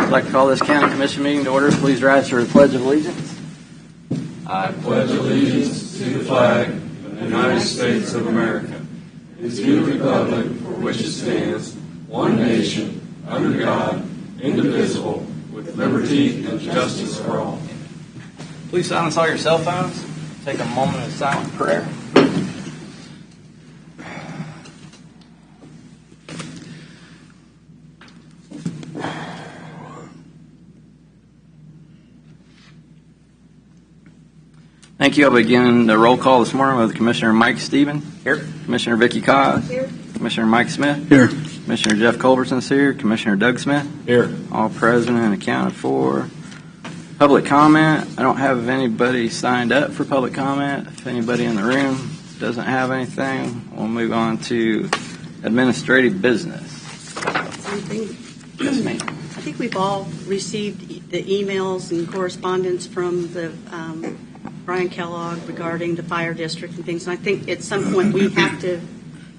I'd like to call this county commission meeting to order. Please rise for the Pledge of Allegiance. I pledge allegiance to the flag of the United States of America and to the republic for which it stands, one nation, under God, indivisible, with liberty and justice for all. Please silence all your cell phones. Take a moment of silent prayer. Thank you. I'll begin the roll call this morning with Commissioner Mike Stephen. Here. Commissioner Vicki Cox. Here. Commissioner Mike Smith. Here. Commissioner Jeff Culberson's here. Commissioner Doug Smith. Here. All present and accounted for. Public comment. I don't have anybody signed up for public comment. If anybody in the room doesn't have anything, we'll move on to administrative business. Something. Yes, ma'am. I think we've all received the emails and correspondence from the Brian Kellogg regarding the fire district and things. And I think at some point we have to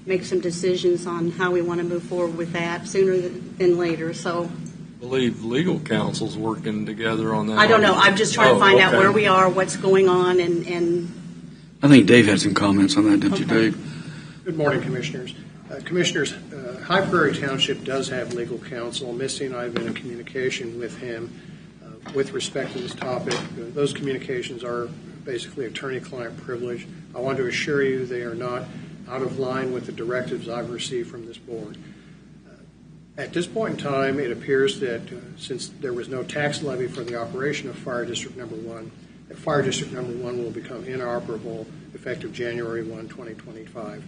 make some decisions on how we want to move forward with that sooner than later. So I believe legal counsel's working together on that. I don't know. I'm just trying to find out where we are, what's going on, and I think Dave had some comments on that, didn't you, Dave? Good morning, Commissioners. Commissioners, High Prairie Township does have legal counsel. Missy and I have been in communication with him with respect to this topic. Those communications are basically attorney-client privilege. I want to assure you they are not out of line with the directives I've received from this board. At this point in time, it appears that since there was no tax levy for the operation of Fire District Number 1, that Fire District Number 1 will become inoperable effective January 1, 2025.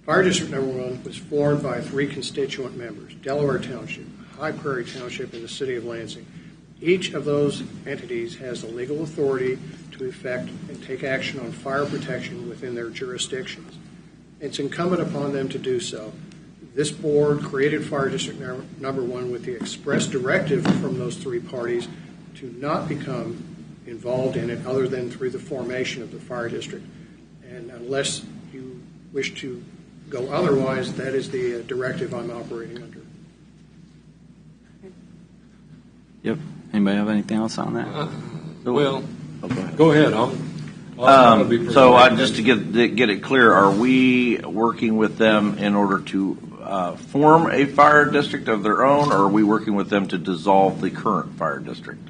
Fire District Number 1 was formed by 3 constituent members: Delaware Township, High Prairie Township, and the City of Lansing. Each of those entities has the legal authority to effect and take action on fire protection within their jurisdictions. It's incumbent upon them to do so. This board created Fire District Number 1 with the express directive from those 3 parties to not become involved in it other than through the formation of the fire district. And unless you wish to go otherwise, that is the directive I'm operating under. Yep. Anybody have anything else on that? Well, go ahead. Go ahead. So just to get it clear, are we working with them in order to form a fire district of their own, or are we working with them to dissolve the current fire district?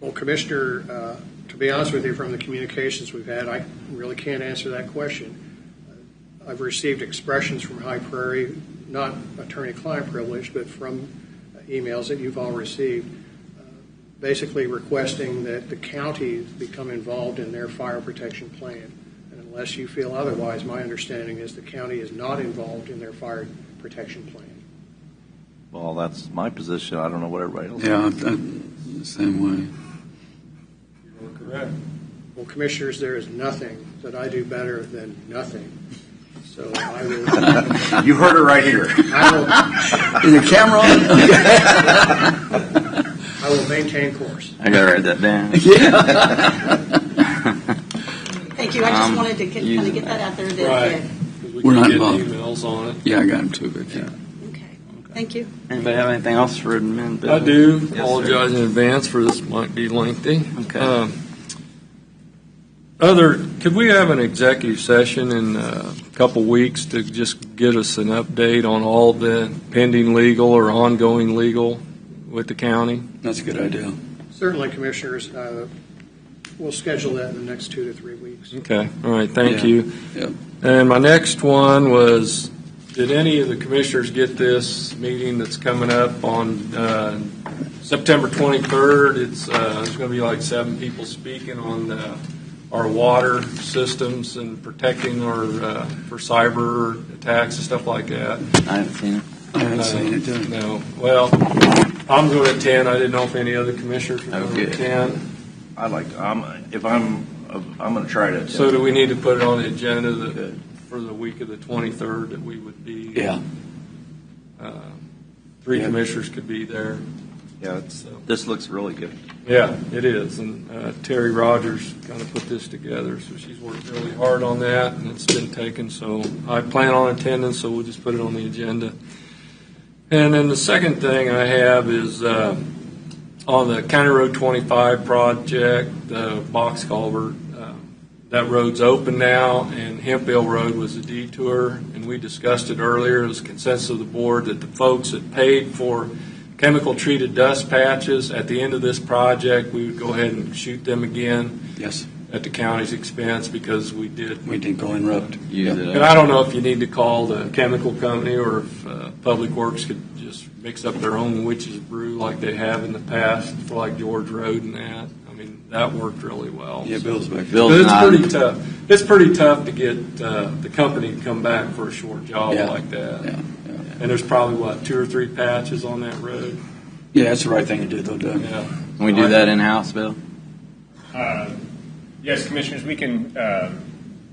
Well, Commissioner, to be honest with you, from the communications we've had, I really can't answer that question. I've received expressions from High Prairie, not attorney-client privilege, but from emails that you've all received, basically requesting that the county become involved in their fire protection plan. And unless you feel otherwise, my understanding is the county is not involved in their fire protection plan. Well, that's my position. I don't know what everybody else Yeah, the same way. You're correct. Well, Commissioners, there is nothing that I do better than nothing. So I will. You heard it right here. Is the camera on? I will maintain course. I gotta write that down. thank you. I just wanted to kind of get that out there. Right. We're not get involved. emails on it. Yeah, I got him too, but yeah. Okay. Thank you. Anybody have anything else for admin business? I do. Yes, Apologize sir. in advance for this might be lengthy. Okay. Could we have an executive session in a couple weeks to just get us an update on all the pending legal or ongoing legal with the county? That's a good idea. Certainly, Commissioners. We'll schedule that in the next 2 to 3 weeks. Okay. All right. Thank you. Yep. And my next one was, did any of the commissioners get this meeting that's coming up on September 23rd? It's there's going to be like 7 people speaking on our water systems and protecting our for cyber attacks and stuff like that. I haven't seen it. I haven't seen it yet. No. Well, I'm going to attend. I didn't know if any other commissioners were going to attend. I'd like to. I'm going to try to. So do we need to put it on the agenda for the week of the 23rd that we would be? Yeah. 3 commissioners could be there. Yeah, this looks really good. Yeah, it is. And Terry Rogers kind of put this together, so she's worked really hard on that, and it's been taken. So I plan on attending, so we'll just put it on the agenda. And then the second thing I have is On the County Road 25 project, the box culvert, that road's open now, and Hemphill Road was a detour, and we discussed it earlier. It was consensus of the board that the folks that paid for chemical-treated dust patches at the end of this project, we would go ahead and shoot them again Yes, at the county's expense because we did. we did go interrupt. Use it And I don't know if you need to call the chemical company or if Public Works could just mix up their own witch's brew like they have in the past for like George Road and that. I mean, that worked really well. Yeah, Bill's back. Bill's But it's not- pretty tough. It's pretty tough to get the company to come back for a short job Yeah. like that. Yeah, And there's probably, what, 2 or 3 patches on that road? yeah, that's the right thing to do, though, Doug. Yeah. Can we do that in-house, Bill? Yes, Commissioners, we can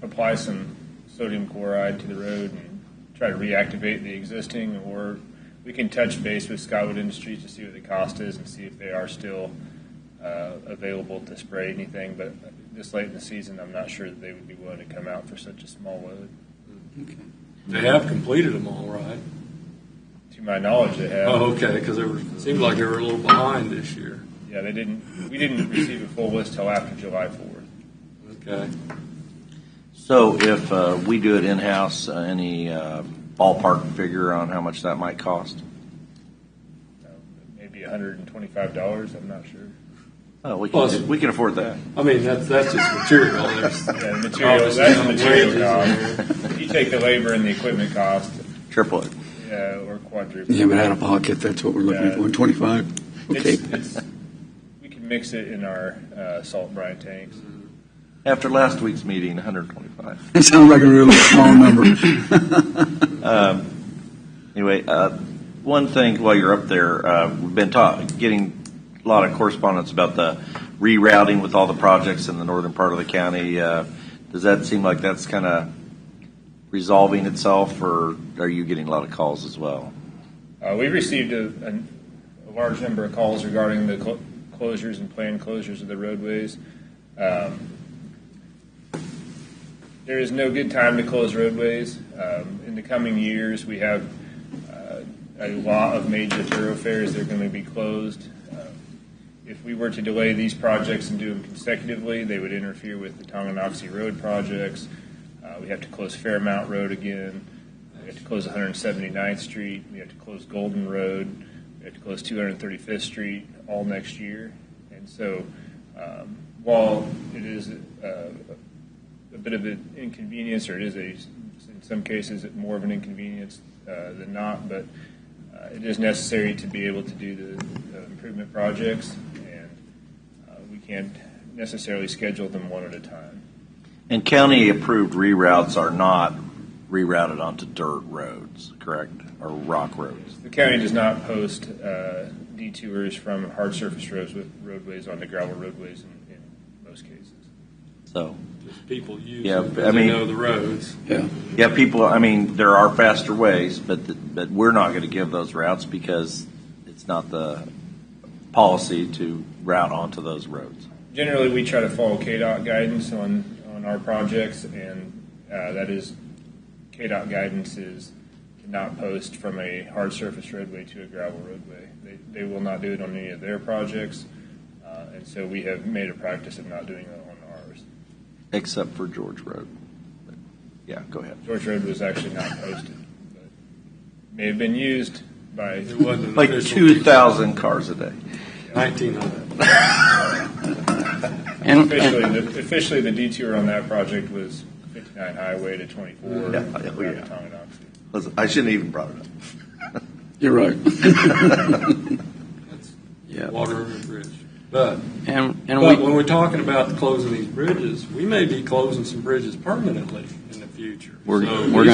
apply some sodium chloride to the road and try to reactivate the existing, or we can touch base with Skywood Industries to see what the cost is and see if they are still available to spray anything. But this late in the season, I'm not sure that they would be willing to come out for such a small load. They have completed them all, right? To my knowledge, they have. Oh, okay, because it seemed like they were a little behind this year. Yeah, they didn't. We didn't receive a full list till after July 4th. Okay. So if we do it in-house, any ballpark figure on how much that might cost? Maybe $125. I'm not sure. Oh, Plus- we can afford that. I mean, that's just material. There's Yeah, the material. obviously That's the some material wages in cost. If you take the labor and the equipment cost, Triple it. or quadruple. Yeah, but out of pocket, that's what we're looking at, 125. Okay. We can mix it in our salt brine tanks. After last week's meeting, 125. That sounds like a really small number. Anyway, one thing while you're up there, we've been getting a lot of correspondence about the rerouting with all the projects in the northern part of the county. Does that seem like that's kind of resolving itself, or are you getting a lot of calls as well? We received a large number of calls regarding the closures and planned closures of the roadways. There is no good time to close roadways. In the coming years, we have a lot of major thoroughfares that are going to be closed. If we were to delay these projects and do them consecutively, they would interfere with the Tonganoxie Road projects. We have to close Fairmount Road again. We have to close 179th Street. We have to close Golden Road. We have to close 235th Street all next year. And so while it is a bit of an inconvenience, or it is in some cases more of an inconvenience than not, but it is necessary to be able to do the improvement projects, and we can't necessarily schedule them one at a time. And county-approved reroutes are not rerouted onto dirt roads, correct, or rock roads? The county does not post detours from hard surface roadways onto gravel roadways in most cases. So, just people use Yeah, it because I mean- they know the roads. yeah, people. I mean, there are faster ways, but we're not going to give those routes because it's not the policy to route onto those roads. Generally, we try to follow KDOT guidance on our projects, and that is KDOT guidance is to not post from a hard surface roadway to a gravel roadway. They will not do it on any of their projects, and so we have made a practice of not doing it on ours. Except for George Road. But, yeah, go ahead. George Road was actually not posted, but may have been used by It wasn't an Like official 2,000 cars a day. 1900. And officially the detour on that project was 59 Highway to 24 Yeah, around yeah. Tonganoxie. Listen, I shouldn't even brought it up. You're right. That's yeah, Water River Bridge. But and when we we're talking about closing these bridges, we may be closing some bridges permanently in the future. We're these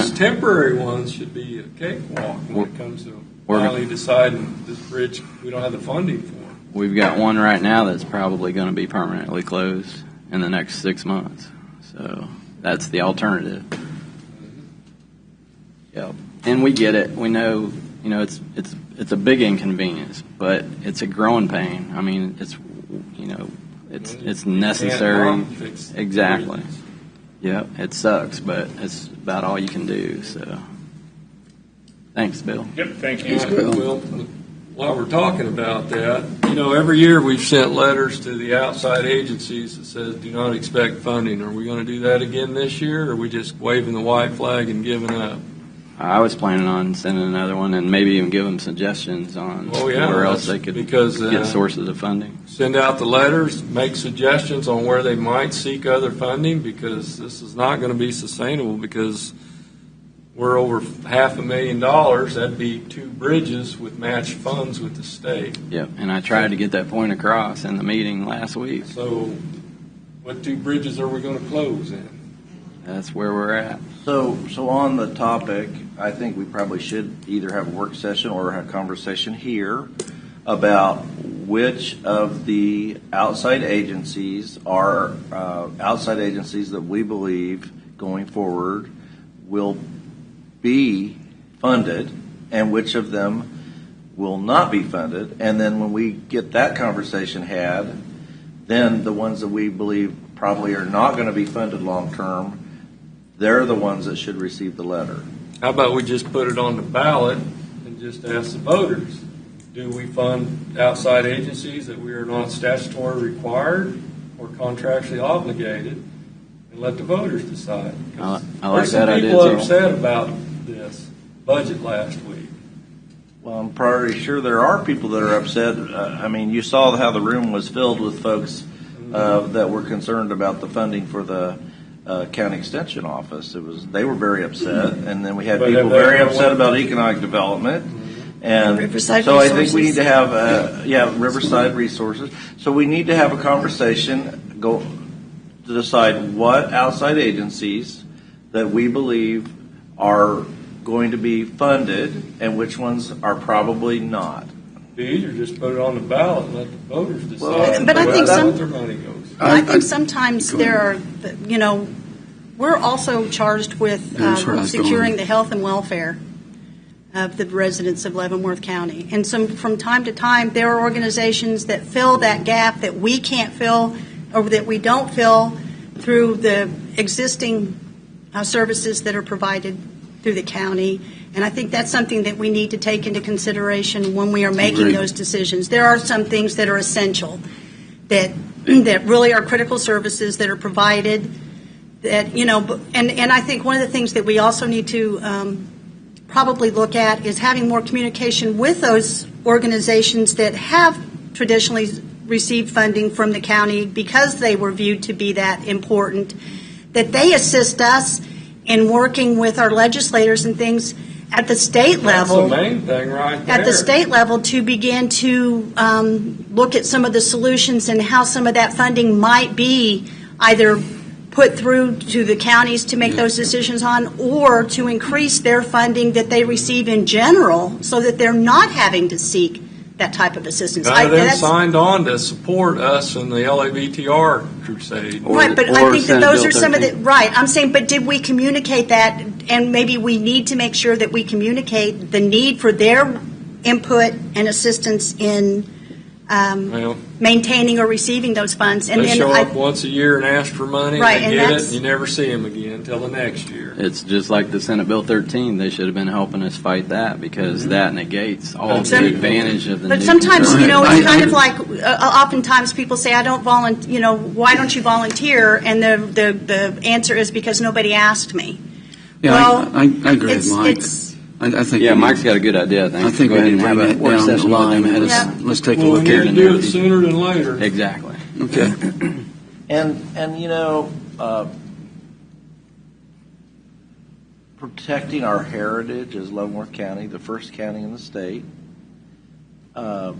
gonna- temporary ones should be a cakewalk when it comes to finally deciding this bridge we don't have the funding for. we've got one right now that's probably going to be permanently closed in the next 6 months. So that's the alternative. Yep. And we get it. We know, it's a big inconvenience, but it's a growing pain. I mean, it's necessary. Can't fix Exactly. bridges. Yep. It sucks, but it's about all you can do. So, thanks, Bill. Yep, thank you. All right, we'll while we're talking about that, every year we've sent letters to the outside agencies that says do not expect funding. Are we going to do that again this year, or are we just waving the white flag and giving up? I was planning on sending another one and maybe even give them suggestions on where else they could get sources of funding. Send out the letters, make suggestions on where they might seek other funding, because this is not going to be sustainable, because we're over $500,000. That'd be 2 bridges with matched funds with the state. Yep, and I tried to get that point across in the meeting last week. So what 2 bridges are we going to close in? That's where we're at. So on the topic, I think we probably should either have a work session or have a conversation here about which of the outside agencies are outside agencies that we believe going forward will be funded and which of them will not be funded. And then when we get that conversation had, then the ones that we believe probably are not going to be funded long term, they're the ones that should receive the letter. How about we just put it on the ballot and just ask the voters, do we fund outside agencies that we are not statutorily required or contractually obligated, and let the voters decide? I like that idea, People too. upset about this budget last week. Well, I'm pretty sure there are people that are upset. You saw how the room was filled with folks that were concerned about the funding for the county extension office. They were very upset, and then we had people very upset about economic development. And Riverside so resources. I think we need to have Riverside resources. So we need to have a conversation to decide what outside agencies that we believe are going to be funded and which ones are probably not. It'd be easier just put it on the ballot and let the voters decide. Well, but I think where their money goes. I think sometimes there are, we're also charged with That's where I was securing going. the health and welfare of the residents of Leavenworth County. And from time to time, there are organizations that fill that gap that we can't fill or that we don't fill through the existing services that are provided through the county. And I think that's something that we need to take into consideration when we are making Agreed. those decisions. There are some things that are essential that really are critical services that are provided that, and I think one of the things that we also need to probably look at is having more communication with those organizations that have traditionally received funding from the county because they were viewed to be that important, that they assist us in working with our legislators and things at the state level. That's the main thing right there. At the state level to begin to look at some of the solutions and how some of that funding might be either put through to the counties to make those decisions on, or to increase their funding that they receive in general so that they're not having to seek that type of assistance. None of them signed on to support us in the LABTR crusade. Right, but I think that those are some of the, right, I'm saying, but did we communicate that? And maybe we need to make sure that we communicate the need for their input and assistance in maintaining or receiving those funds. And They then show up once a year and ask for money, Right, they and get it, that's- and you never see them again until the next year. It's just like the Senate Bill 13. They should have been helping us fight that because that negates all Some- the advantage of the But new sometimes, construction. it's kind of like, oftentimes people say, I don't volunteer, why don't you volunteer? And the answer is because nobody asked me. Yeah, Well, I agree with Mike. it's- I think Yeah, we- Mike's got a good idea, I think. I think Go we ahead need and to have bring a that work down the session with line. them ahead of Let's, time. let's take a Well, we look need at to it. do it sooner than later. Exactly. Okay. And protecting our heritage as Leavenworth County, the first county in the state. The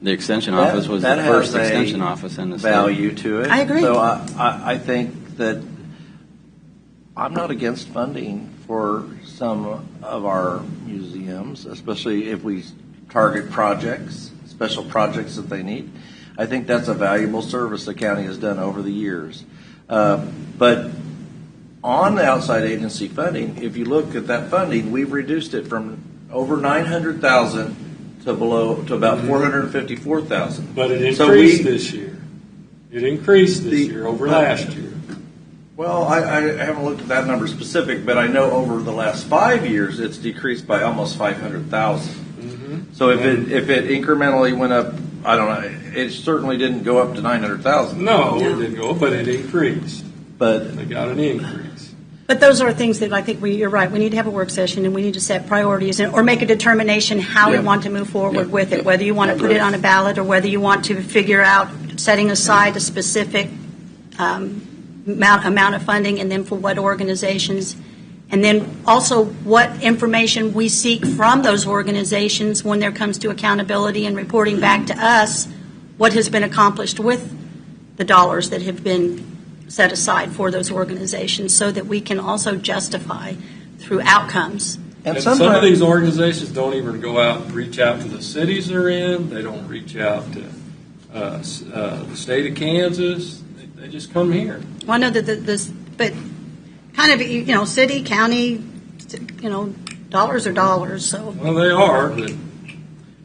extension That- office was the that first has a extension office in the state. Value to it. I agree. So I think that I'm not against funding for some of our museums, especially if we target projects, special projects that they need. I think that's a valuable service the county has done over the years. But on the outside agency funding, if you look at that funding, we've reduced it from over 900,000 to about 454,000. But it So increased this year. It increased this year over last year. Well, I haven't looked at that number specific, but I know over the last 5 years it's decreased by almost 500,000. So if it incrementally went up, I don't know, it certainly didn't go up to 900,000. No, it didn't go, but it increased. But They got an increase. But those are things that I think you're right, we need to have a work session and we need to set priorities or make a determination how we Yeah. want to move forward Yeah. with it, whether you want to put it on a ballot or whether you want to figure out setting aside a specific amount of funding and then for what organizations. And then also what information we seek from those organizations when there comes to accountability and reporting back to us what has been accomplished with the dollars that have been set aside for those organizations so that we can also justify through outcomes. and And some of sometimes these organizations don't even go out and reach out to the cities they're in. They don't reach out to the state of Kansas. They just come here. Well, I know that but kind of, city, county, dollars are dollars, so. Well, they are, but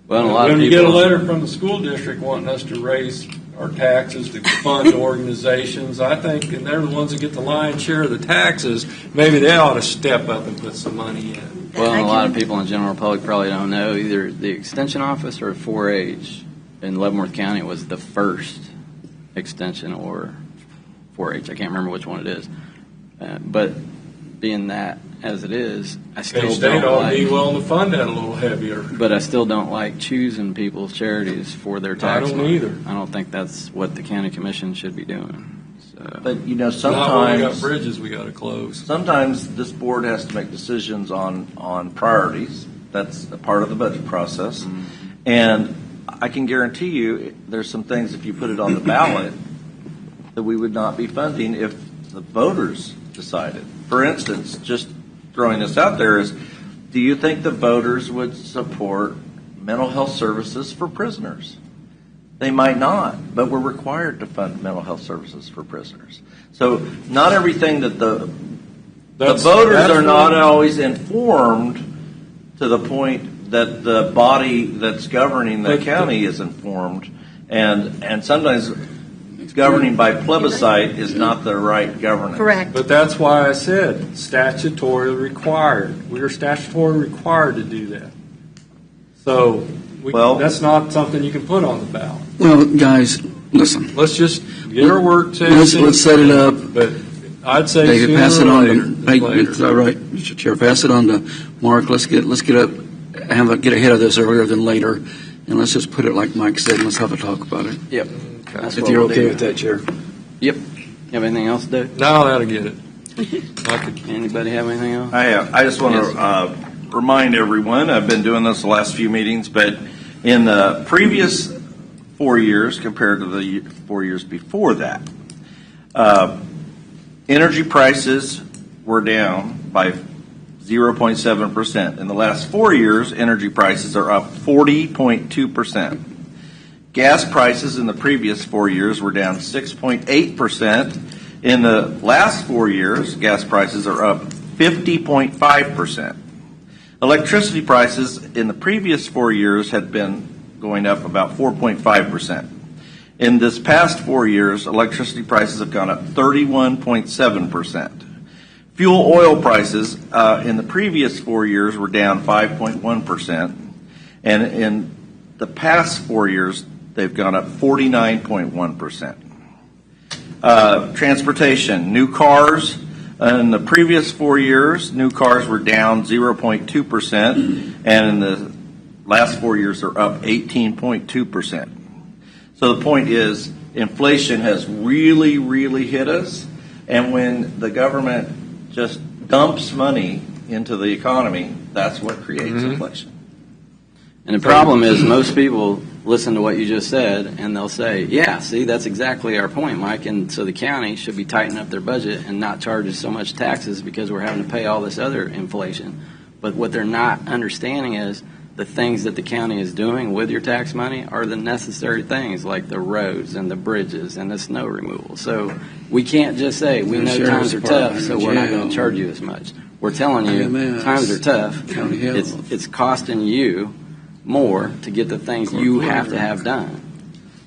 Well, and a lot when of you people. get a letter from the school district wanting us to raise our taxes to fund organizations, I think, and they're the ones that get the lion's share of the taxes, maybe they ought to step up and put some money in. Well, and a lot of people in the general public probably don't know either the extension office or 4-H in Leavenworth County was the first extension or 4-H. I can't remember which one it is. But being that as it is, I still K-State don't ought to be like. willing to fund that a little heavier. But I still don't like choosing people's charities for their tax I don't money. either. I don't think that's what the county commission should be doing. So. but Not when we got sometimes bridges we got to close. sometimes this board has to make decisions on priorities. That's a part of the budget process. And I can guarantee you there's some things, if you put it on the ballot, that we would not be funding if the voters decided. For instance, just throwing this out there is, do you think the voters would support mental health services for prisoners? They might not, but we're required to fund mental health services for prisoners. So not everything that the voters are not always informed to the point that the body that's governing the county is informed, and sometimes governing by plebiscite is not the right governance. Correct. But that's why I said statutorily required. We are statutorily required to do that. So that's not something you can put on the ballot. Well, guys, listen. Let's just get our work session. Let's set it up. But I'd say David, sooner pass it or on later to, than hey, later. it's all right, Mr. Chair, pass it on to Mark. Let's get up, get ahead of this earlier than later, and let's just put it like Mike said, and let's have a talk about it. Yep. That's If what you're we'll okay do. with that, Chair. Yep. You have anything else to do? No, that'll get it. Anybody have anything else? I just want to remind everyone, I've been doing this the last few meetings, but in the previous 4 years compared to the 4 years before that, energy prices were down by 0.7%. In the last 4 years, energy prices are up 40.2%. Gas prices in the previous 4 years were down 6.8%. In the last 4 years, gas prices are up 50.5%. Electricity prices in the previous 4 years had been going up about 4.5%. In this past 4 years, electricity prices have gone up 31.7%. Fuel oil prices in the previous 4 years were down 5.1%. And in the past 4 years, they've gone up 49.1%. Transportation, new cars. In the previous 4 years, new cars were down 0.2%, and in the last 4 years, they're up 18.2%. So the point is, inflation has really, really hit us, and when the government just dumps money into the economy, that's what creates inflation. And the problem is most people listen to what you just said and they'll say, yeah, see, that's exactly our point, Mike. And so the county should be tightening up their budget and not charge us so much taxes because we're having to pay all this other inflation. But what they're not understanding is the things that the county is doing with your tax money are the necessary things like the roads and the bridges and the snow removal. So we can't just say we know times are tough, so we're not going to charge you as much. We're telling you times are tough. It's costing you more to get the things you have to have done.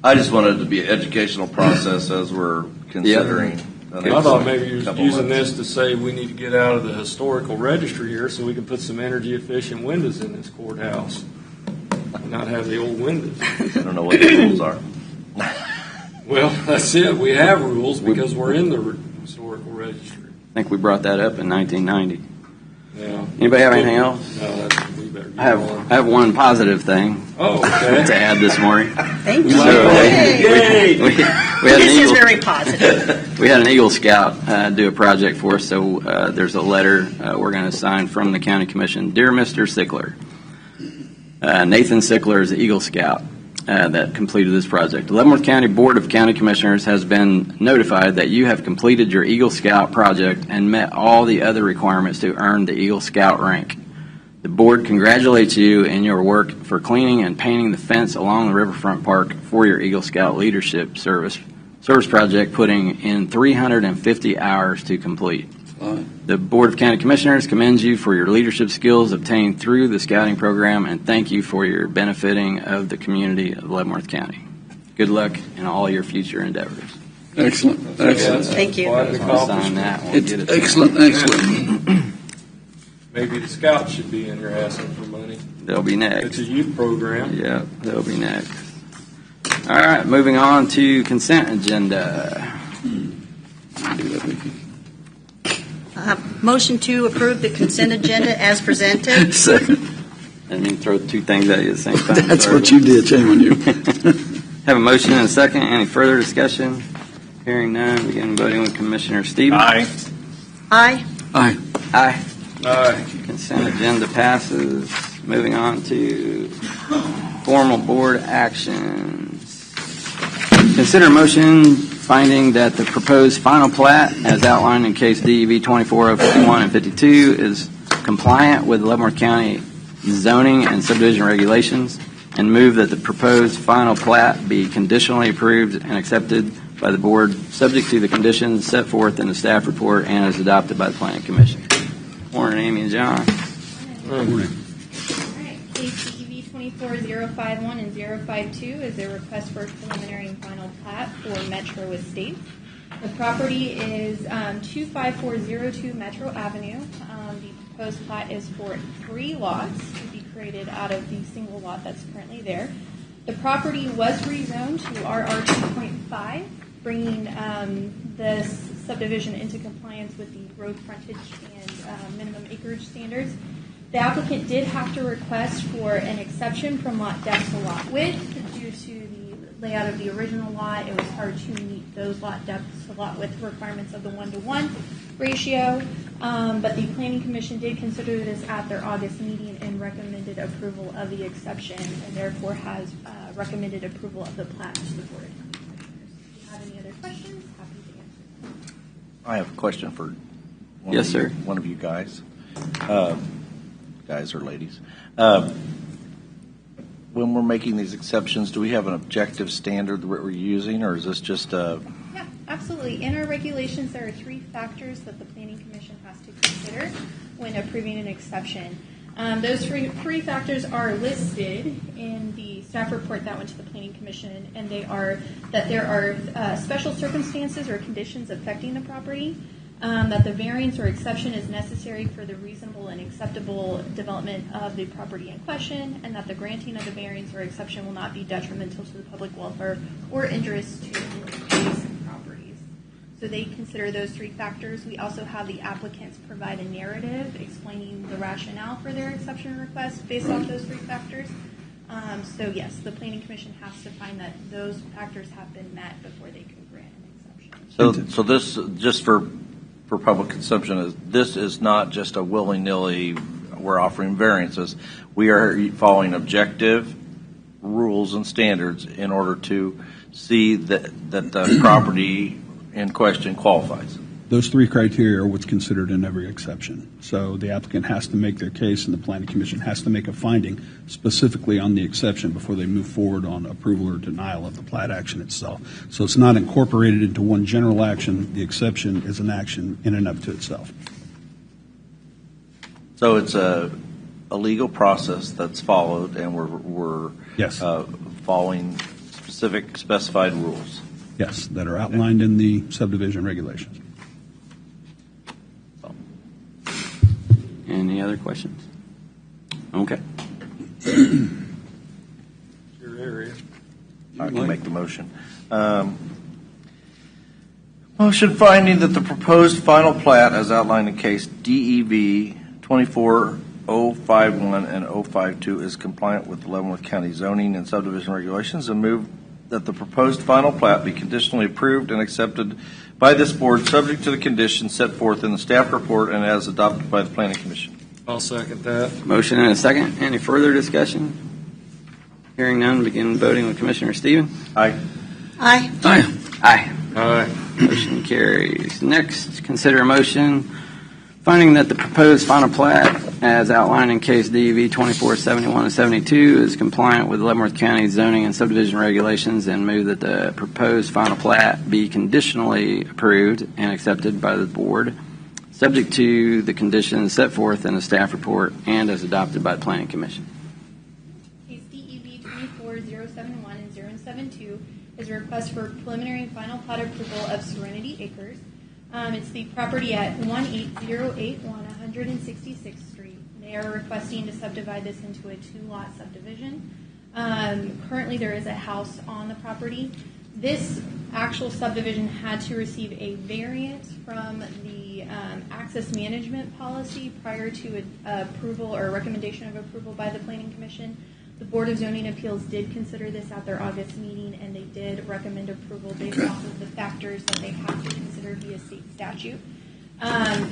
I just wanted it to be an educational process as we're considering. I thought maybe you were using this to say we need to get out of the historical registry here so we can put some energy efficient windows in this courthouse. not have the old windows. I don't know what the rules are. Well, that's it. We have rules because we're in the historical registry. I think we brought that up in 1990. Yeah. Anybody have anything else? No, we better get I on. have one positive thing Oh, okay. to add this morning. Thank you. So, Yay! we had an This is Eagle, very positive. we had an Eagle Scout do a project for us, so there's a letter we're going to sign from the County Commission. Dear Mr. Sickler, Nathan Sickler is the Eagle Scout that completed this project. The Leavenworth County Board of County Commissioners has been notified that you have completed your Eagle Scout project and met all the other requirements to earn the Eagle Scout rank. The board congratulates you in your work for cleaning and painting the fence along the Riverfront Park for your Eagle Scout Leadership Service project, putting in 350 hours to complete. The Board of County Commissioners commends you for your leadership skills obtained through the scouting program and thank you for your benefiting of the community of Leavenworth County. Good luck in all your future endeavors. Excellent, excellent. Thank you. Quite an I'll sign accomplishment. that one. It's Get it. excellent, excellent. Maybe the scouts should be in here asking for money. They'll be next. It's a youth program. Yeah, they'll be next. All right, moving on to consent agenda. Motion to approve the consent agenda as presented. Second. I didn't mean to throw two things at you at the same time. That's Sorry. what you did, shame on you. Have a motion and a second. Any further discussion? Hearing none, begin voting with Commissioner Stevens. Aye. Aye. Aye. Aye. Aye. Consent agenda passes. Moving on to formal board actions. Consider motion finding that the proposed final plat, as outlined in case DEV 24051 and 52, is compliant with Leavenworth County zoning and subdivision regulations, and move that the proposed final plat be conditionally approved and accepted by the board, subject to the conditions set forth in the staff report and as adopted by the Planning Commission. Morning, Amy and John. All right, case DEV 24051 and 052 is a request for preliminary and final plat for Metro Estates. The property is 25402 Metro Avenue. The proposed plat is for 3 lots to be created out of the single lot that's currently there. The property was rezoned to RR 2.5, bringing this subdivision into compliance with the road frontage and minimum acreage standards. The applicant did have to request for an exception from lot depth to lot width due to the layout of the original lot. It was hard to meet those lot depths to lot width requirements of the 1-to-1 ratio, but the Planning Commission did consider this at their August meeting and recommended approval of the exception, and therefore has recommended approval of the plat to the board. If you have any other questions, happy to answer them. I have a question for Yes, sir. One of you guys. Guys or ladies. When we're making these exceptions, do we have an objective standard that we're using, or is this just a... Yeah, absolutely. In our regulations, there are 3 factors that the Planning Commission has to consider when approving an exception. Those three factors are listed in the staff report that went to the Planning Commission, and they are that there are special circumstances or conditions affecting the property, that the variance or exception is necessary for the reasonable and acceptable development of the property in question, and that the granting of the variance or exception will not be detrimental to the public welfare or interest to adjacent properties. So they consider those 3 factors. We also have the applicants provide a narrative explaining the rationale for their exception request based off those 3 factors. So yes, the Planning Commission has to find that those factors have been met before they can grant an exception. So this, just for public consumption, this is not just a willy-nilly, we're offering variances. We are following objective rules and standards in order to see that the property in question qualifies. Those 3 criteria are what's considered in every exception. So the applicant has to make their case, and the Planning Commission has to make a finding specifically on the exception before they move forward on approval or denial of the plat action itself. So it's not incorporated into one general action. The exception is an action in and of to itself. So it's a legal process that's followed, and we're Yes. Following specific specified rules. Yes, that are outlined in the subdivision regulations. Any other questions? Okay. I can make the motion. Motion finding that the proposed final plat as outlined in case DEV 24051 and 052 is compliant with Leavenworth County zoning and subdivision regulations, and move that the proposed final plat be conditionally approved and accepted by this board, subject to the conditions set forth in the staff report and as adopted by the Planning Commission. I'll second that. Motion and a second. Any further discussion? Hearing none, begin voting with Commissioner Stephen. Aye. Aye. Aye. Aye. Aye. Motion carries. Next, consider a motion finding that the proposed final plat, as outlined in case DEV 2471 and 72, is compliant with Leavenworth County zoning and subdivision regulations, and move that the proposed final plat be conditionally approved and accepted by the board, subject to the conditions set forth in the staff report and as adopted by the Planning Commission. Case DEV 24071 and 072 is a request for preliminary and final plat approval of Serenity Acres. It's the property at 18081 166th Street. They are requesting to subdivide this into a 2-lot subdivision. Currently, there is a house on the property. This actual subdivision had to receive a variance from the access management policy prior to approval or recommendation of approval by the Planning Commission. The Board of Zoning Appeals did consider this at their August meeting, and they did recommend approval based off of the factors that they have to consider via state statute.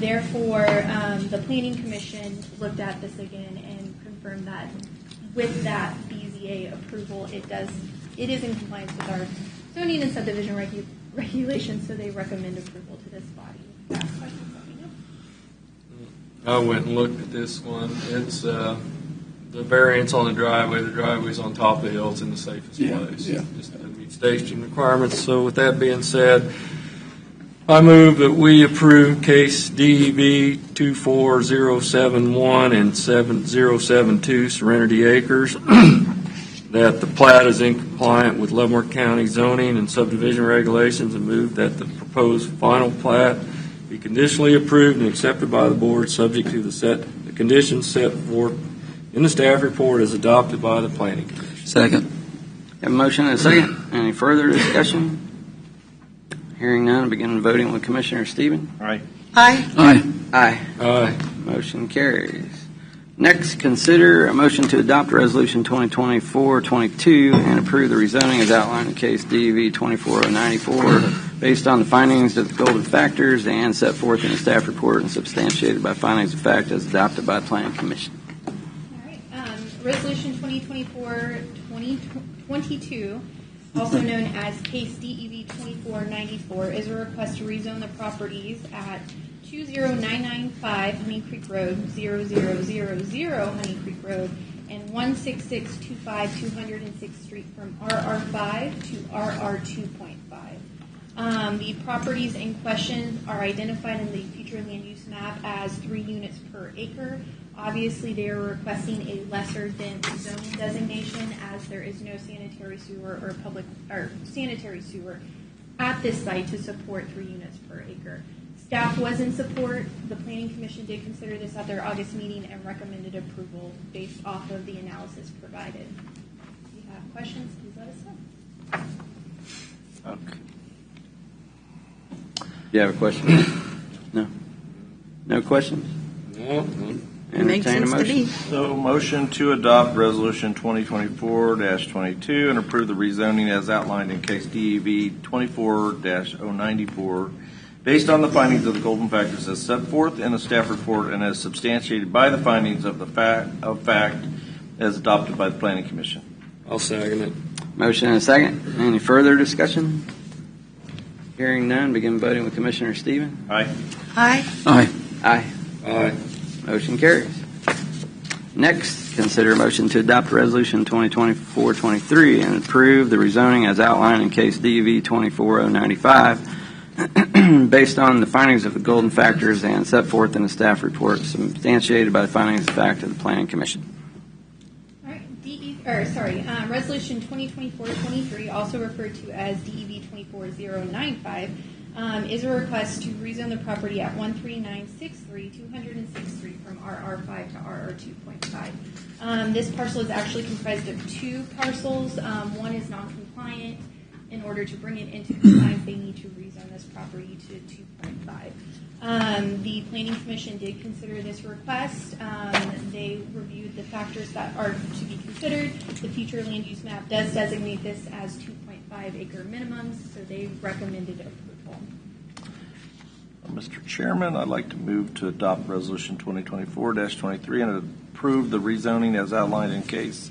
Therefore, the Planning Commission looked at this again and confirmed that with that BZA approval, it is in compliance with our zoning and subdivision regulations, so they recommend approval to this body. If you have questions, let me know. I went and looked at this one. It's the variance on the driveway. The driveway's on top of the hill. It's in the safest place. Yeah. Just doesn't meet station requirements. So with that being said, I move that we approve case DEV 24071 and 7072 Serenity Acres, that the plat is in compliant with Leavenworth County zoning and subdivision regulations, and move that the proposed final plat be conditionally approved and accepted by the board, subject to the conditions set forth in the staff report as adopted by the Planning Commission. Second. Have a motion and a second. Any further discussion? Hearing none, begin voting with Commissioner Stephen. Aye. Aye. Aye. Aye. Aye. Motion carries. Next, consider a motion to adopt Resolution 2024-22 and approve the rezoning as outlined in case DEV 24094 based on the findings of the golden factors and set forth in the staff report and substantiated by findings of fact as adopted by the Planning Commission. All right. Resolution 2024-22, also known as case DEV 2494, is a request to rezone the properties at 20995 Honey Creek Road, 0000 Honey Creek Road, and 16625 206th Street from RR5 to RR2.5. The properties in question are identified in the future land use map as 3 units per acre. Obviously, they are requesting a lesser than zoning designation, as there is no sanitary sewer or sanitary sewer at this site to support 3 units per acre. Staff was in support. The Planning Commission did consider this at their August meeting and recommended approval based off of the analysis provided. If you have questions, please let us know. Okay. Do you have a question? No? No questions? No. Makes Entertain a sense to motion. me. So motion to adopt Resolution 2024-22 and approve the rezoning as outlined in case DEV 24-094 based on the findings of the golden factors as set forth in the staff report and as substantiated by the findings of the fact as adopted by the Planning Commission. I'll second it. Motion and a second. Any further discussion? Hearing none, begin voting with Commissioner Stephen. Aye. Aye. Aye. Aye. Aye. Motion carries. Next, consider a motion to adopt Resolution 2024-23 and approve the rezoning as outlined in case DEV 24095 based on the findings of the golden factors and set forth in the staff report substantiated by the findings of fact of the Planning Commission. All right. Resolution 2024-23, also referred to as DEV 24095, is a request to rezone the property at 13963 206th Street from RR5 to RR2.5. This parcel is actually comprised of two parcels. One is non-compliant. In order to bring it into compliance, they need to rezone this property to 2.5. The Planning Commission did consider this request. They reviewed the factors that are to be considered. The future land use map does designate this as 2.5 acre minimums, so they recommended approval. Mr. Chairman, I'd like to move to adopt Resolution 2024-23 and approve the rezoning as outlined in case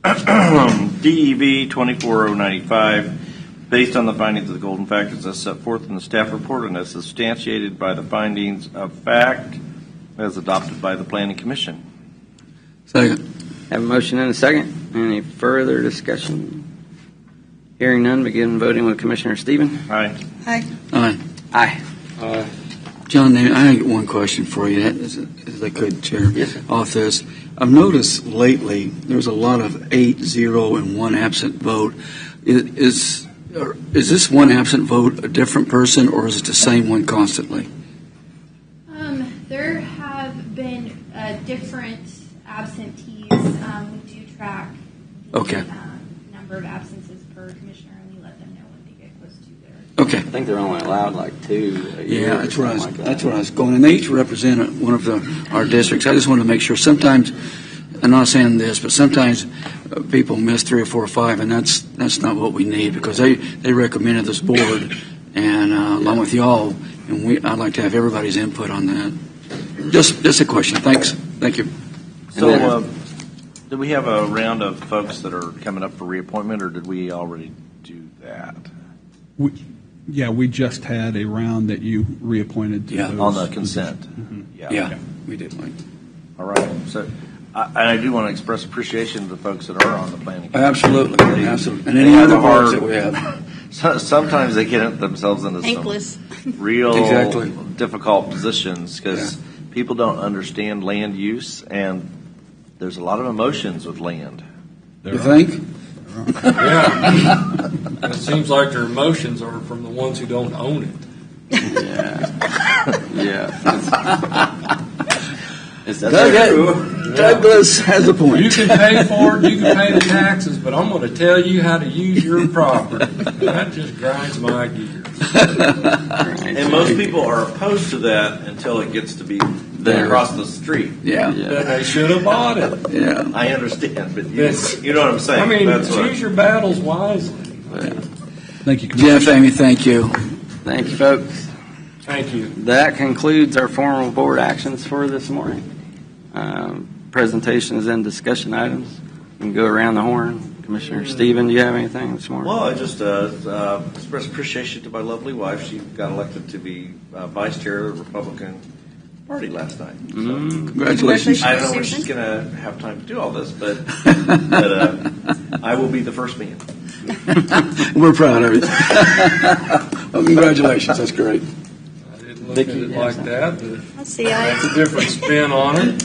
DEV 24095, based on the findings of the golden factors as set forth in the staff report and as substantiated by the findings of fact as adopted by the Planning Commission. Second. Have a motion and a second. Any further discussion? Hearing none, begin voting with Commissioner Stephen. Aye. Aye. Aye. Aye. John, I got one question for you, if I could, Chair. Yes, sir. Off this. I've noticed lately there's a lot of 8, 0, and 1 absent vote. Is this one absent vote a different person, or is it the same one constantly? There have been different absentees. We do track the Okay. number of absences per commissioner, and we let them know when they get close to their. Okay. I think they're only allowed like 2 a year. Yeah, or that's where I was. something like That's that. where I was going, and they each represent one of our districts. I just want to make sure. Sometimes, I'm not saying this, but sometimes people miss 3 or 4 or 5, and that's not what we need, because they recommended this board, and along with y'all, and I'd like to have everybody's input on that. Just a question. Thanks. Thank you. So, do we have a round of folks that are coming up for reappointment, or did we already do that? We just had a round that you reappointed to those On the consent. positions. Yeah, we did, Mike. All right. So, I do want to express appreciation to the folks that are on the planning commission. Absolutely. Absolutely. And any other boards that we have. Sometimes they get themselves into Thankless. some real Exactly. difficult positions because people don't understand land use, and there's a lot of emotions with land. You think? Yeah. It seems like their emotions are from the ones who don't own it. Yeah. Is that true? Douglas has a point. You can pay for it, you can pay the taxes, but I'm going to tell you how to use your property. That just grinds my gears. And most people are opposed to that until it gets to be across the street. Yeah. Then they should have bought it. Yeah. I understand, but you know what I'm saying. I mean, That's what choose your battles wisely. Thank you, Commissioner. Jeff, Amy, thank you. Thank you, folks. Thank you. That concludes our formal board actions for this morning. Presentations and discussion items. You can go around the horn. Commissioner Stephen, do you have anything this morning? Well, I just express appreciation to my lovely wife. She got elected to be vice chair of the Republican Party last night. So Congratulations. I don't know when she's going to have time to do all this, but I will be the first man. We're proud of you. Well, congratulations. That's great. I didn't look at it like that, but Let's see. that's a different spin on it.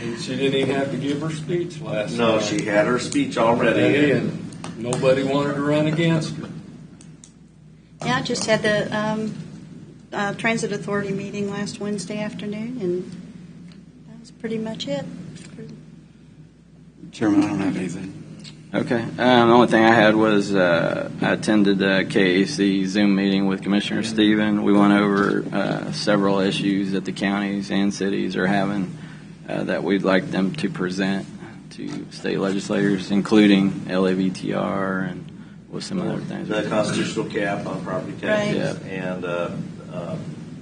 And she didn't even have to give her speech last night. No, she had her speech already. And nobody wanted to run against her. Yeah, I just had the Transit Authority meeting last Wednesday afternoon, and that was pretty much it. Chairman, I don't have anything. Okay. The only thing I had was I attended the KAC Zoom meeting with Commissioner Stephen. We went over several issues that the counties and cities are having that we'd like them to present to state legislators, including LAVTR and with some other things. The constitutional cap on property taxes Right. and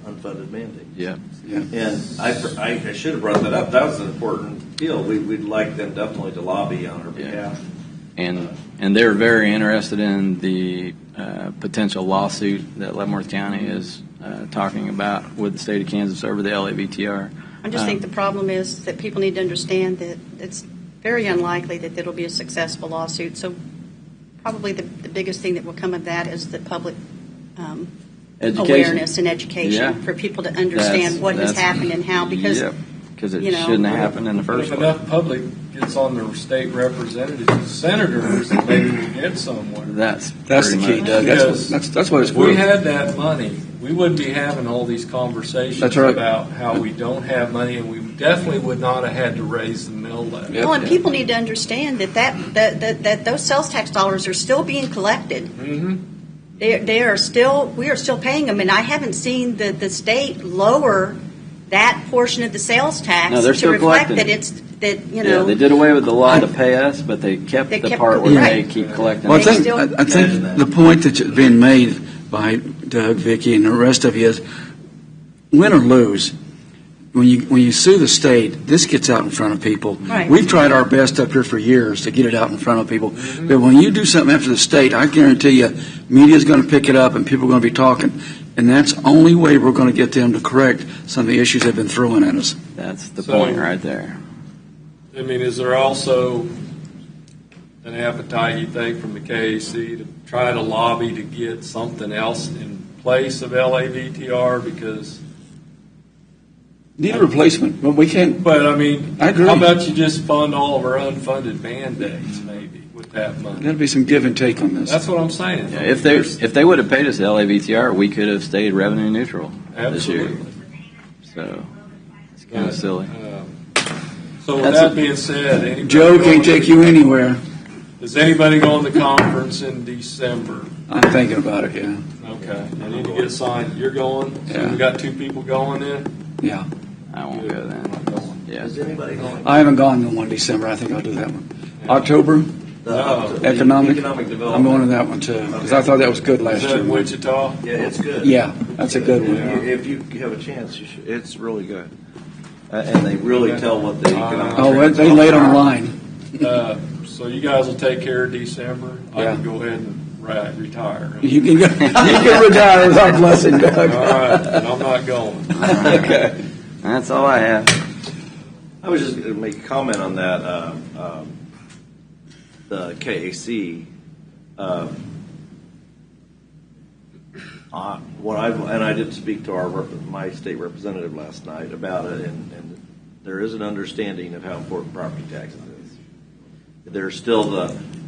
unfunded mandates. Yeah. And I should have brought that up. That was an important deal. We'd like them definitely to lobby on our behalf. And they're very interested in the potential lawsuit that Leavenworth County is talking about with the state of Kansas over the LAVTR. I just think the problem is that people need to understand that it's very unlikely that it'll be a successful lawsuit. So probably the biggest thing that will come of that is the public Education. awareness and education Yeah. for people to understand what has That's- happened and how. Because Yep. Because it You know. shouldn't have happened in the first If place. enough public gets on their state representatives and senators, then maybe we get somewhere. That's That's the pretty key, much- Doug. That's what it's If we worth. had that money, we wouldn't be having all these conversations That's right. about how we don't have money, and we definitely would not have had to raise the mill levy. Yep. Well, and people need to understand that those sales tax dollars are still being collected. Mm-hmm. We are still paying them, and I haven't seen the state lower that portion of the sales tax No, they're to still reflect collecting that it. it's, that, you Yeah, know. they did away with the law to pay us, but they kept They the kept- part where right. they keep collecting. Well, They I still- think the point that's being made by Doug, Vicky, and the rest of you is, win or lose, when you sue the state, this gets out in front of people. Right. We've tried our best up here for years to get it out in front of people. But when you do something after the state, I guarantee you, media's going to pick it up and people are going to be talking. And that's the only way we're going to get them to correct some of the issues they've been throwing at us. That's the So- point right there. I mean, is there also an appetite, you think, from the KAC to try to lobby to get something else in place of LAVTR? Because, Need a replacement, but we can't. but I mean, I agree. how about you just fund all of our unfunded Band-Aids maybe with that money? There'll be some give and take on this. That's what I'm saying. Yeah, if they would have paid us LAVTR, we could have stayed revenue neutral this year. Absolutely. So it's kind of silly. So with That's that a- being said, anybody Joe go can't on- take you anywhere. Does anybody go on the conference in December? I'm thinking about it, yeah. Okay, I need to get signed. You're going? So Yeah. we got 2 people going in? Yeah. I won't go I'm then. not going. Yeah. anybody going? I haven't gone to one December. I think I'll do that one. October, No. economic. development. I'm going to that one too, because I thought that was good Is last that year. Yeah, Wichita? it's good. Yeah, that's a good one. If you have a chance, you should. It's really good. And they really tell what the economic. Oh, trends they are. laid on the line. So you guys will take care of December? I Yeah. can go ahead and retire. You can go, you can retire with our blessing, All Doug. right, and I'm not going. Okay. That's all I have. I was just going to make a comment on that. The KAC. And I did speak to my state representative last night about it, and there is an understanding of how important property taxes is. There's still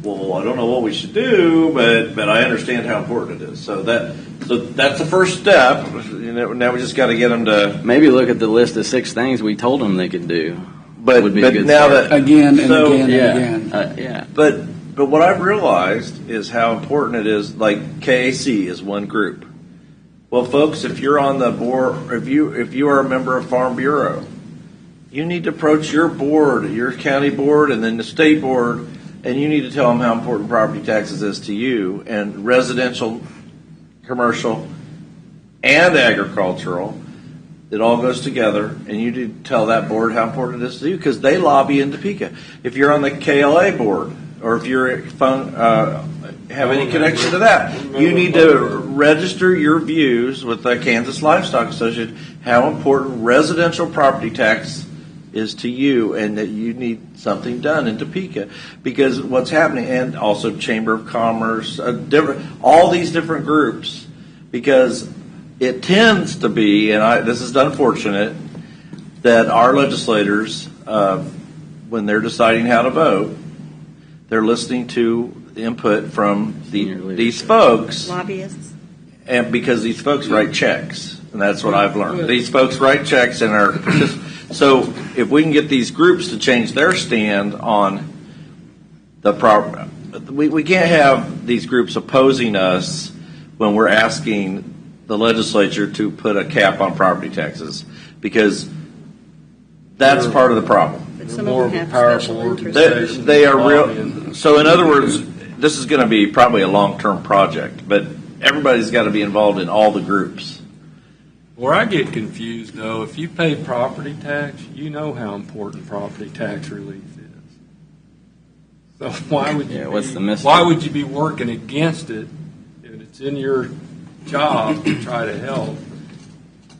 well, I don't know what we should do, but I understand how important it is. So that's the first step. Now we just got to get them to. Maybe look at the list of 6 things we told them they could do. But Would be a good now start. that Again and So- again Yeah. and again. Yeah. But what I've realized is how important it is. Like KAC is one group. Well, folks, if you're on the board, if you are a member of Farm Bureau, you need to approach your board, your county board, and then the state board, and you need to tell them how important property taxes is to you, and residential, commercial, and agricultural. It all goes together, and you need to tell that board how important it is to you, because they lobby in Topeka. If you're on the KLA board, or if you're have any connection to that, you need to register your views with the Kansas Livestock Association, how important residential property tax is to you, and that you need something done in Topeka, because what's happening, and also Chamber of Commerce, all these different groups, because it tends to be, and this is unfortunate, that our legislators, when they're deciding how to vote, they're listening to input from these folks, Lobbyists. and because these folks write checks, and that's what I've learned. These folks write checks and are. So if we can get these groups to change their stand on the property, we can't have these groups opposing us when we're asking the legislature to put a cap on property taxes, because that's part of the problem. But You're some more of of them a have powerful special interests. organization. They are real. Lobbying. So in other words, this is going to be probably a long-term project, but everybody's got to be involved in all the groups. Where I get confused, though, if you pay property tax, you know how important property tax relief is. So why would you? Yeah, what's be, the mystery? Why would you be working against it if it's in your job to try to help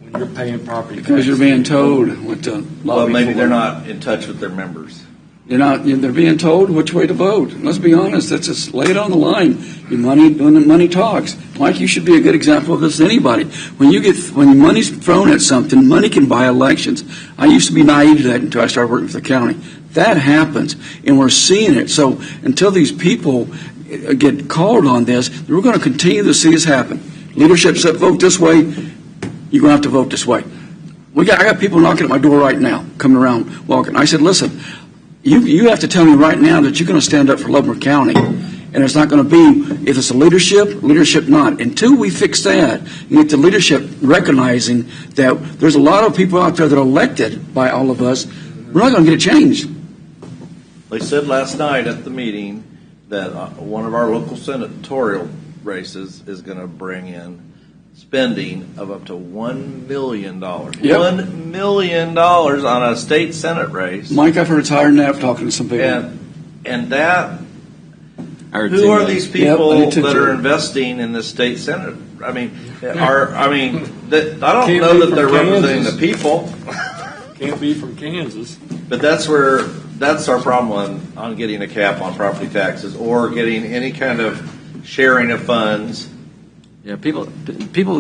when you're paying property tax? Because you're being told what to lobby Well, maybe for. they're not in touch with their members. They're being told which way to vote. Let's be honest. Let's just lay it on the line. When the money talks. Mike, you should be a good example of this to anybody. When money's thrown at something, money can buy elections. I used to be naive to that until I started working for the county. That happens, and we're seeing it. So until these people get called on this, we're going to continue to see this happen. Leadership said, vote this way. You're going to have to vote this way. I got people knocking at my door right now, coming around, walking. I said, listen, you have to tell me right now that you're going to stand up for Leavenworth County. And it's not going to be, if it's a leadership not. Until we fix that, and get the leadership recognizing that there's a lot of people out there that are elected by all of us, we're not going to get it changed. They said last night at the meeting that one of our local senatorial races is going to bring in spending of up to $1 million. Yep. $1 million on a state Senate race. Mike, I've heard it's higher than that talking to some people. And that, who are these people Yep, that are investing in the state Senate? I don't know that they're representing the people. Can't be from Kansas. But that's our problem on getting a cap on property taxes or getting any kind of sharing of funds. Yeah, people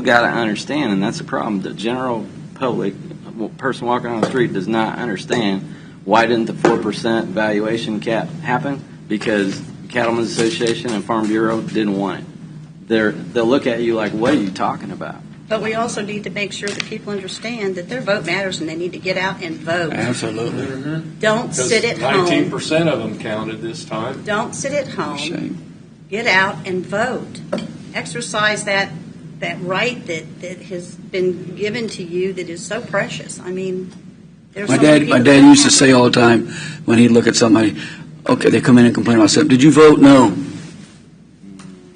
got to understand, and that's the problem. The general public, person walking on the street, does not understand why didn't the 4% valuation cap happen? Because Cattlemen's Association and Farm Bureau didn't want it. They'll look at you like, what are you talking about? But we also need to make sure that people understand that their vote matters and they need to get out and vote. Absolutely. Mm-hmm. Don't sit at home. 19% of them counted this time. Don't sit at home. Shame. Get out and vote. Exercise that right that has been given to you that is so precious. I mean, there's My so many dad people used to say all the time when he'd look at somebody, okay, they come in and complain about something. Did you vote? No.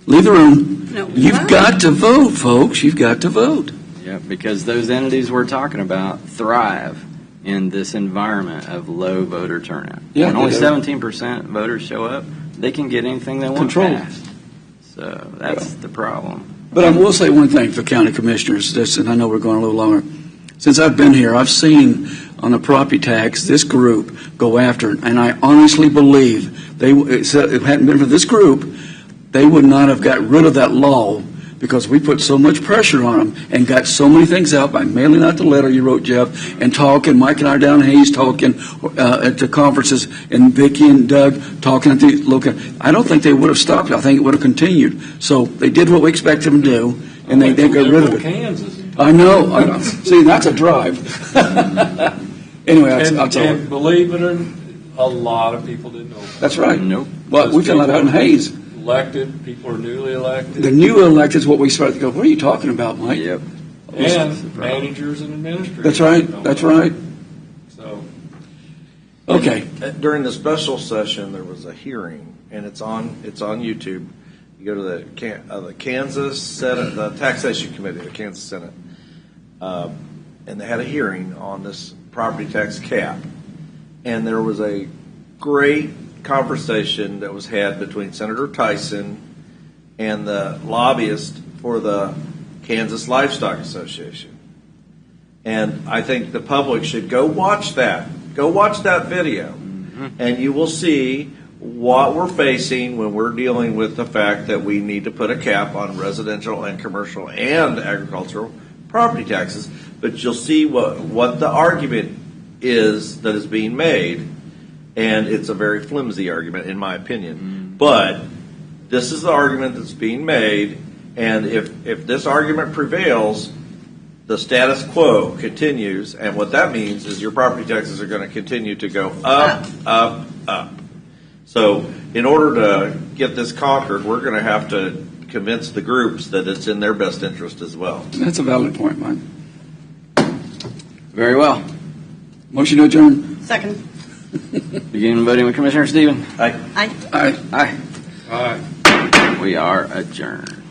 Leave the room. No, You've got to vote, folks. You've got to vote. Yeah, because those entities we're talking about thrive in this environment of low voter turnout. Yeah, when only they do. 17% voters show up, they can get anything they want Control. passed. So that's the problem. But I will say one thing for county commissioners, and I know we're going a little longer. Since I've been here, I've seen on the property tax this group go after it, and I honestly believe if it hadn't been for this group, they would not have got rid of that law because we put so much pressure on them and got so many things out by mailing out the letter you wrote, Jeff, and talking. Mike and I down in Hayes talking at the conferences, and Vicki and Doug talking at the local. I don't think they would have stopped it. I think it would have continued. So they did what we expected them to do, and they got rid of it. Kansas. I know. See, that's a drive. Anyway, I'll tell And you. believe it or not, a lot of people didn't know. That's right. Nope. Well, we found that out in Hayes. Elected, people are newly elected. The new elected is what we started to go, what are you talking about, Mike? Yep. And managers and administrators. That's right. That's right. So, Okay. During the special session, there was a hearing, and it's on YouTube. You go to the Kansas Senate, the Taxation Committee, the Kansas Senate, and they had a hearing on this property tax cap. And there was a great conversation that was had between Senator Tyson and the lobbyist for the Kansas Livestock Association. And I think the public should go watch that. Go watch that video, and you will see what we're facing when we're dealing with the fact that we need to put a cap on residential and commercial and agricultural property taxes. But you'll see what the argument is that is being made, and it's a very flimsy argument, in my opinion. But this is the argument that's being made, and if this argument prevails, the status quo continues, and what that means is your property taxes are going to continue to go up, up, up. So in order to get this conquered, we're going to have to convince the groups that it's in their best interest as well. That's a valid point, Mike. Very well. Motion to adjourn. Second. Beginning voting with Commissioner Stephen. Aye. Aye. Aye. all right. We are adjourned.